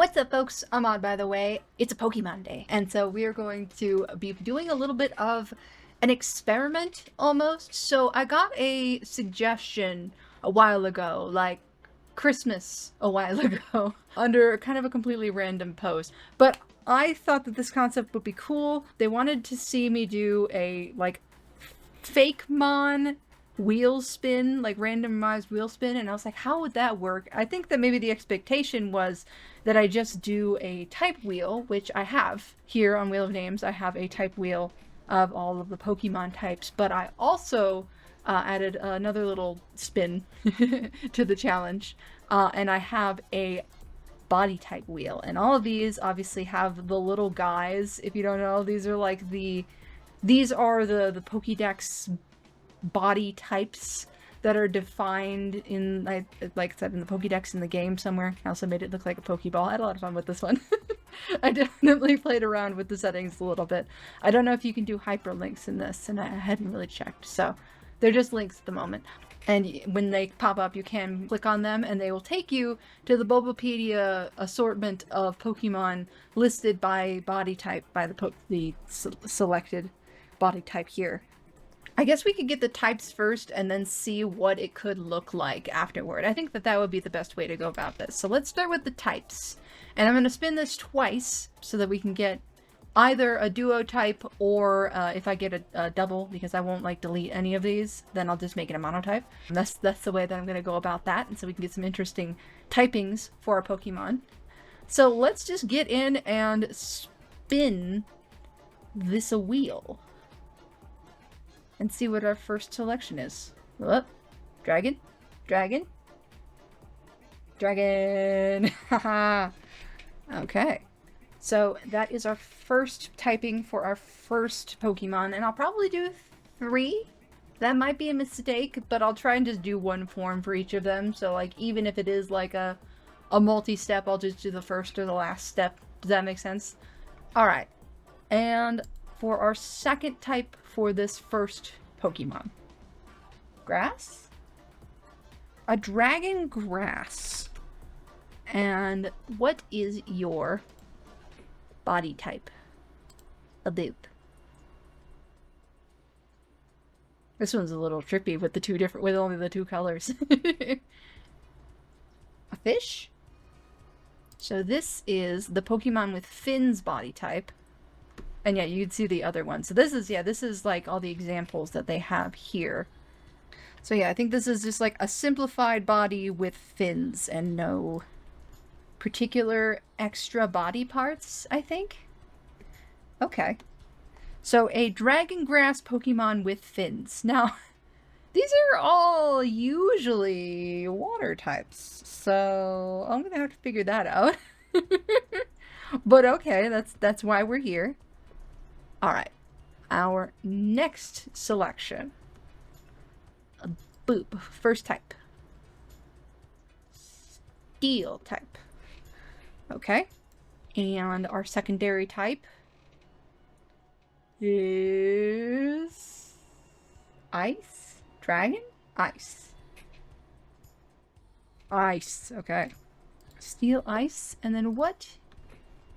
What's up, folks? I'm Odd, by the way. It's a Pokemon day, and so we are going to be doing a little bit of an experiment, almost. So I got a suggestion a while ago, like Christmas a while ago, under kind of a completely random post. But I thought that this concept would be cool. They wanted to see me do a, like, Fakemon wheel spin, like randomized wheel spin, and I was like, how would that work? I think that maybe the expectation was that I just do a type wheel, which I have here on Wheel of Names. I have a type wheel of all of the Pokemon types, but I also added another little spin to the challenge, and I have a body type wheel, and all of these obviously have the little guys. If you don't know, these are the Pokédex body types that are defined in, like I said, in the Pokédex in the game somewhere. I also made it look like a Pokeball. I had a lot of fun with this one. I definitely played around with the settings a little bit. I don't know if you can do hyperlinks in this, and I hadn't really checked, so they're just links at the moment. And when they pop up, you can click on them, and they will take you to the Bulbapedia assortment of Pokemon listed by body type, by the selected body type here. I guess we could get the types first and then see what it could look like afterward. I think that that would be the best way to go about this. So let's start with the types. And I'm going to spin this twice so that we can get either a duo type or if I get a double, because I won't like delete any of these, then I'll just make it a monotype. And that's the way that I'm going to go about that. And so we can get some interesting typings for our Pokemon. So let's just get in and spin this wheel and see what our first selection is. Whoop. Dragon. Dragon. Dragon. Haha. Okay. So that is our first typing for our first Pokemon, and I'll probably do 3. That might be a mistake, but I'll try and just do one form for each of them. So, like, even if it is like a multi-step, I'll just do the first or the last step. Does that make sense? Alright. And for our second type for this first Pokemon. Grass? A dragon grass. And what is your body type? A boop. This one's a little trippy with with only the 2 colors. A fish? So this is the Pokemon with Finn's body type. And yeah, you'd see the other one. So this is like all the examples that they have here. So yeah, I think this is just like a simplified body with fins and no particular extra body parts, I think. Okay. So a dragon grass Pokemon with fins. Now, these are all usually water types. So I'm gonna have to figure that out. But okay, that's why we're here. Alright, our next selection. A boop. First type. Steel type. Okay. And our secondary type is ice? Dragon? Ice. Ice. Okay. Steel, ice. And then what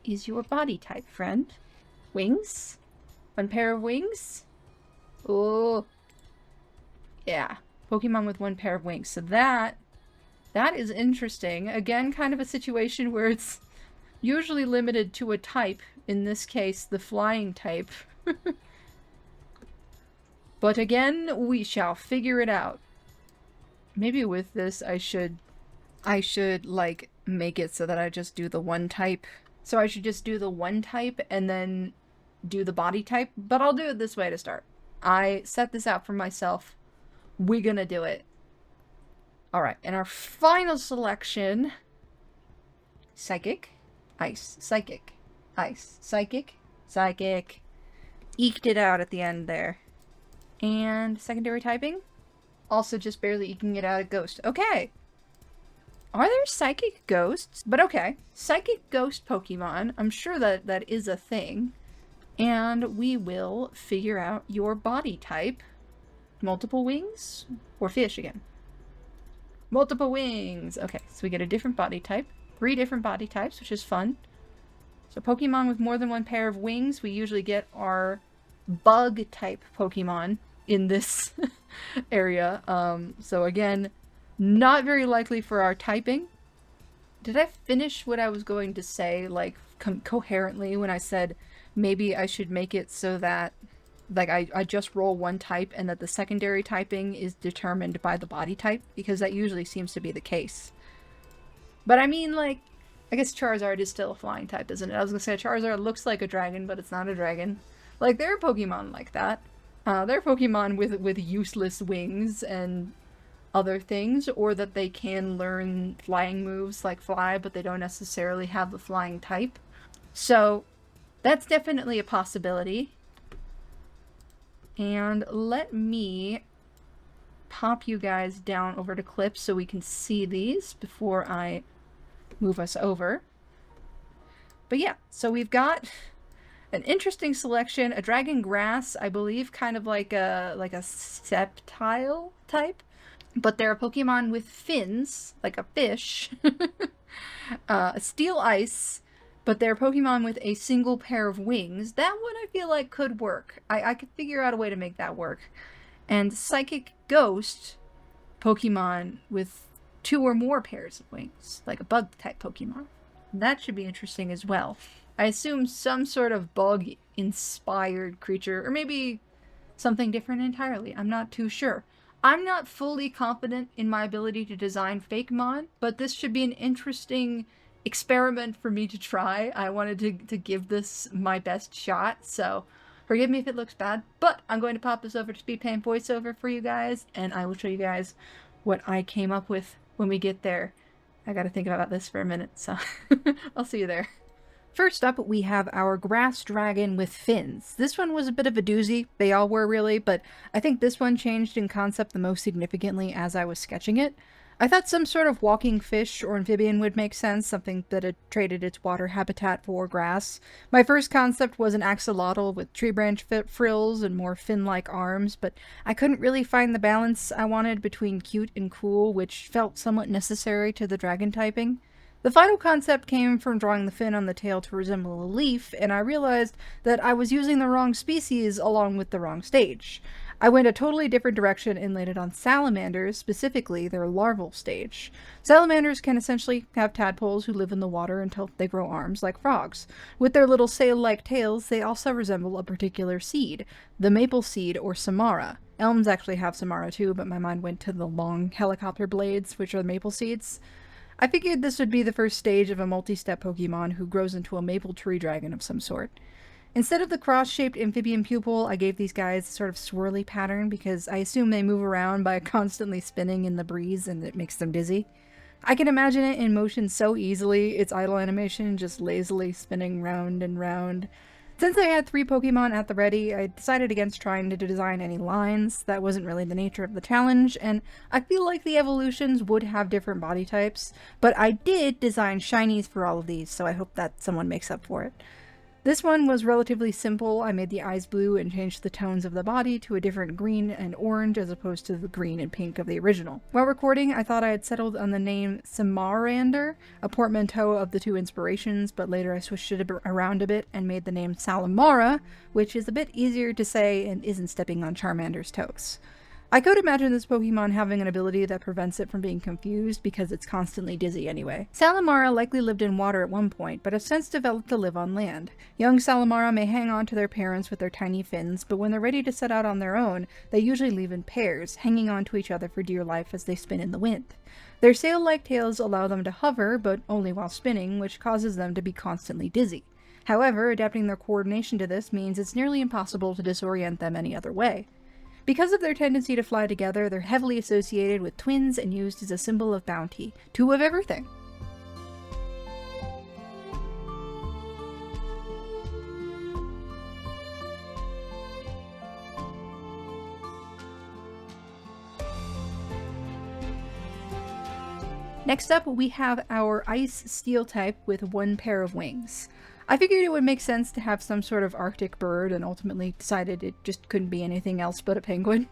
is your body type, friend? Wings? 1 pair of wings? Oh. Yeah. Pokemon with 1 pair of wings. So that is interesting. Again, kind of a situation where it's usually limited to a type. In this case, the flying type. But again, we shall figure it out. Maybe with this, I should like make it so that I just do the 1 type. So I should just do the 1 type and then do the body type, but I'll do it this way to start. I set this out for myself. We're gonna do it. Alright, and our final selection, Psychic, Ice, Psychic, Ice, Psychic, Psychic. Eked it out at the end there. And secondary typing, also just barely eking it out at Ghost. Okay. Are there Psychic Ghosts? But okay, Psychic Ghost Pokemon, I'm sure that is a thing. And we will figure out your body type. Multiple wings? Or fish again? Multiple wings! Okay, so we get a different body type. 3 different body types, which is fun. So Pokemon with more than one pair of wings, we usually get our bug-type Pokemon in this area. So again, not very likely for our typing. Did I finish what I was going to say, like, coherently when I said maybe I should make it so that, like, I just roll one type and that the secondary typing is determined by the body type? Because that usually seems to be the case. But I mean, like, I guess Charizard is still a flying type, isn't it? I was gonna say Charizard looks like a dragon, but it's not a dragon. Like, there are Pokemon like that. There are Pokemon with useless wings and other things, or that they can learn flying moves like fly, but they don't necessarily have the flying type. So, that's definitely a possibility. And let me pop you guys down over to clips so we can see these before I move us over. But yeah, so we've got an interesting selection, a dragon grass, I believe, kind of like a Sceptile type, but they're a Pokemon with fins, like a fish. A steel ice, but they're Pokemon with a single pair of wings. That one I feel like could work. I could figure out a way to make that work. And psychic ghost Pokemon with 2 or more pairs of wings, like a bug type Pokemon. That should be interesting as well. I assume some sort of bug inspired creature, or maybe something different entirely. I'm not too sure. I'm not fully confident in my ability to design Fakemon, but this should be an interesting experiment for me to try. I wanted to give this my best shot, so forgive me if it looks bad, but I'm going to pop this over to SpeedPaint voiceover for you guys, and I will show you guys what I came up with when we get there. I gotta think about this for a minute, so I'll see you there. First up, we have our grass dragon with fins. This one was a bit of a doozy. They all were, really, but I think this one changed in concept the most significantly as I was sketching it. I thought some sort of walking fish or amphibian would make sense, something that had traded its water habitat for grass. My first concept was an axolotl with tree branch frills and more fin-like arms, but I couldn't really find the balance I wanted between cute and cool, which felt somewhat necessary to the dragon typing. The final concept came from drawing the fin on the tail to resemble a leaf, and I realized that I was using the wrong species along with the wrong stage. I went a totally different direction and landed on salamanders, specifically their larval stage. Salamanders can essentially have tadpoles who live in the water until they grow arms like frogs. With their little sail-like tails, they also resemble a particular seed, the maple seed or samara. Elms actually have samara too, but my mind went to the long helicopter blades, which are maple seeds. I figured this would be the first stage of a multi-step Pokemon who grows into a maple tree dragon of some sort. Instead of the cross-shaped amphibian pupil, I gave these guys a sort of swirly pattern because I assume they move around by constantly spinning in the breeze and it makes them dizzy. I can imagine it in motion so easily, its idle animation just lazily spinning round and round. Since I had 3 Pokemon at the ready, I decided against trying to design any lines. That wasn't really the nature of the challenge, and I feel like the evolutions would have different body types, but I did design shinies for all of these, so I hope that someone makes up for it. This one was relatively simple. I made the eyes blue and changed the tones of the body to a different green and orange as opposed to the green and pink of the original. While recording, I thought I had settled on the name Samarander, a portmanteau of the 2 inspirations, but later I switched it around a bit and made the name Salamara, which is a bit easier to say and isn't stepping on Charmander's toes. I could imagine this Pokemon having an ability that prevents it from being confused because it's constantly dizzy anyway. Salamara likely lived in water at one point, but have since developed to live on land. Young Salamara may hang on to their parents with their tiny fins, but when they're ready to set out on their own, they usually leave in pairs, hanging on to each other for dear life as they spin in the wind. Their sail-like tails allow them to hover, but only while spinning, which causes them to be constantly dizzy. However, adapting their coordination to this means it's nearly impossible to disorient them any other way. Because of their tendency to fly together, they're heavily associated with twins and used as a symbol of bounty. 2 of everything. Next up, we have our Ice Steel type with 1 pair of wings. I figured it would make sense to have some sort of Arctic bird and ultimately decided it just couldn't be anything else but a penguin.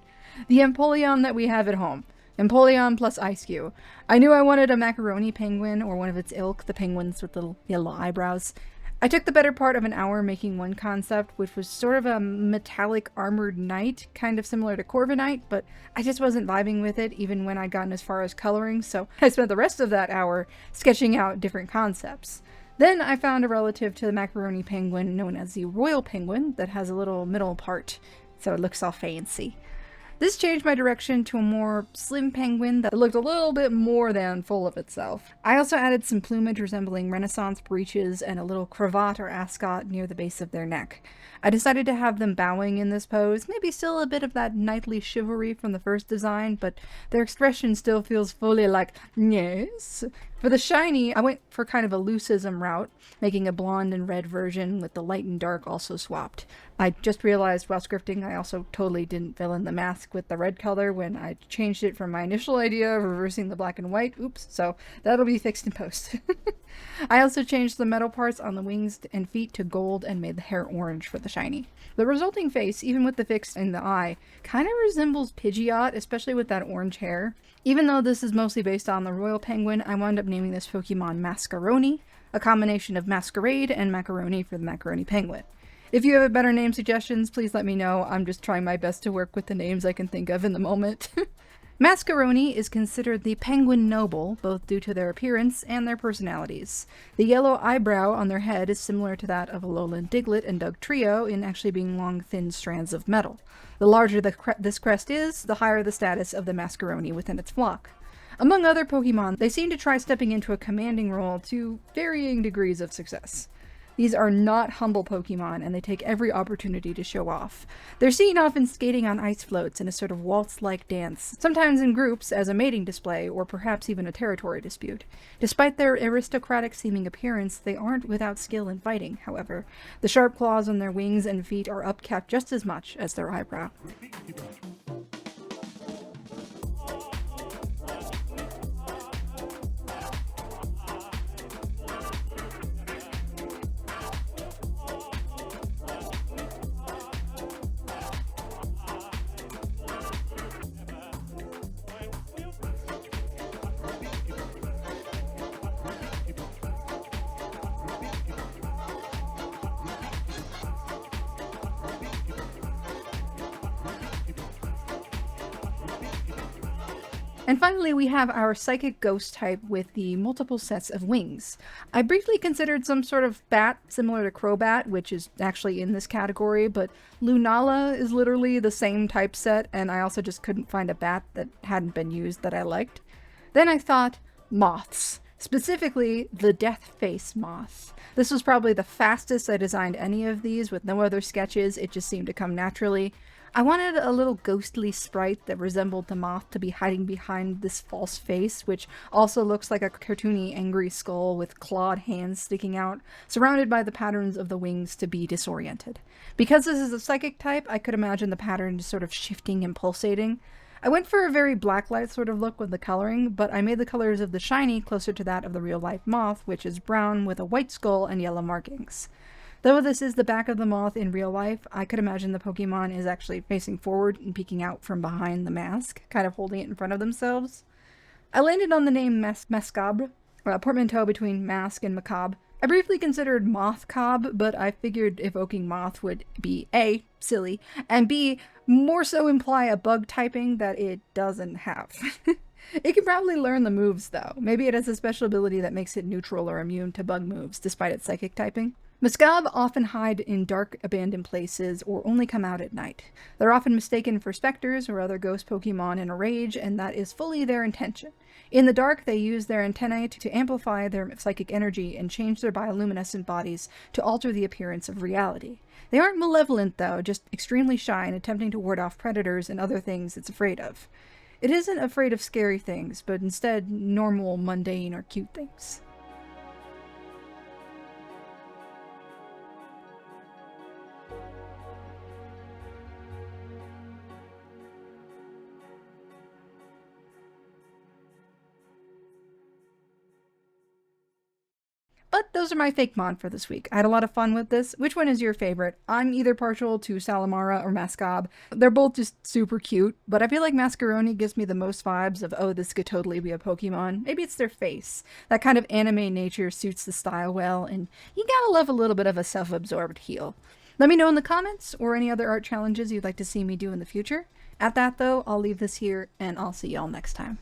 The Empoleon that we have at home. Empoleon plus Ice-Q. I knew I wanted a macaroni penguin or one of its ilk, the penguins with the yellow eyebrows. I took the better part of an hour making one concept, which was sort of a metallic armored knight, kind of similar to Corviknight, but I just wasn't vibing with it even when I'd gotten as far as coloring, so I spent the rest of that hour sketching out different concepts. Then I found a relative to the macaroni penguin known as the royal penguin that has a little middle part, so it looks all fancy. This changed my direction to a more slim penguin that looked a little bit more than full of itself. I also added some plumage resembling Renaissance breeches and a little cravat or ascot near the base of their neck. I decided to have them bowing in this pose, maybe still a bit of that knightly chivalry from the first design, but their expression still feels fully like, yes. For the shiny, I went for kind of a looseism route, making a blonde and red version with the light and dark also swapped. I just realized while scripting I also totally didn't fill in the mask with the red color when I changed it from my initial idea of reversing the black and white. Oops, so that'll be fixed in post. I also changed the metal parts on the wings and feet to gold and made the hair orange for the shiny. The resulting face, even with the fix in the eye, kind of resembles Pidgeot, especially with that orange hair. Even though this is mostly based on the royal penguin, I wound up naming this Pokemon Mascaroni, a combination of masquerade and macaroni for the macaroni penguin. If you have better name suggestions, please let me know. I'm just trying my best to work with the names I can think of in the moment. Mascaroni is considered the penguin noble, both due to their appearance and their personalities. The yellow eyebrow on their head is similar to that of Alolan Diglett and Dugtrio in actually being long, thin strands of metal. The larger this crest is, the higher the status of the Mascaroni within its flock. Among other Pokemon, they seem to try stepping into a commanding role to varying degrees of success. These are not humble Pokemon, and they take every opportunity to show off. They're seen often skating on ice floats in a sort of waltz-like dance, sometimes in groups as a mating display, or perhaps even a territory dispute. Despite their aristocratic-seeming appearance, they aren't without skill in fighting, however. The sharp claws on their wings and feet are upkept just as much as their eyebrow. And finally, we have our Psychic Ghost type with the multiple sets of wings. I briefly considered some sort of bat similar to Crobat, which is actually in this category, but Lunala is literally the same type set, and I also just couldn't find a bat that hadn't been used that I liked. Then I thought, moths. Specifically, the Death Face moth. This was probably the fastest I designed any of these with no other sketches, it just seemed to come naturally. I wanted a little ghostly sprite that resembled the moth to be hiding behind this false face, which also looks like a cartoony angry skull with clawed hands sticking out, surrounded by the patterns of the wings to be disoriented. Because this is a psychic type, I could imagine the pattern just sort of shifting and pulsating. I went for a very blacklight sort of look with the coloring, but I made the colors of the shiny closer to that of the real-life moth, which is brown with a white skull and yellow markings. Though this is the back of the moth in real life, I could imagine the Pokemon is actually facing forward and peeking out from behind the mask, kind of holding it in front of themselves. I landed on the name Mascabre, a portmanteau between mask and macabre. I briefly considered Mothcob, but I figured evoking moth would be A, silly, and B, more so imply a bug typing that it doesn't have. It can probably learn the moves though. Maybe it has a special ability that makes it neutral or immune to bug moves, despite its psychic typing. Mascabre often hide in dark, abandoned places or only come out at night. They're often mistaken for specters or other ghost Pokemon in a rage, and that is fully their intention. In the dark, they use their antennae to amplify their psychic energy and change their bioluminescent bodies to alter the appearance of reality. They aren't malevolent, though, just extremely shy and attempting to ward off predators and other things it's afraid of. It isn't afraid of scary things, but instead normal, mundane, or cute things. But those are my Fakemon for this week. I had a lot of fun with this. Which one is your favorite? I'm either partial to Salamara or Mascab. They're both just super cute, but I feel like Mascaroni gives me the most vibes of, oh, this could totally be a Pokemon. Maybe it's their face. That kind of anime nature suits the style well, and you gotta love a little bit of a self-absorbed heel. Let me know in the comments or any other art challenges you'd like to see me do in the future. At that though, I'll leave this here, and I'll see y'all next time.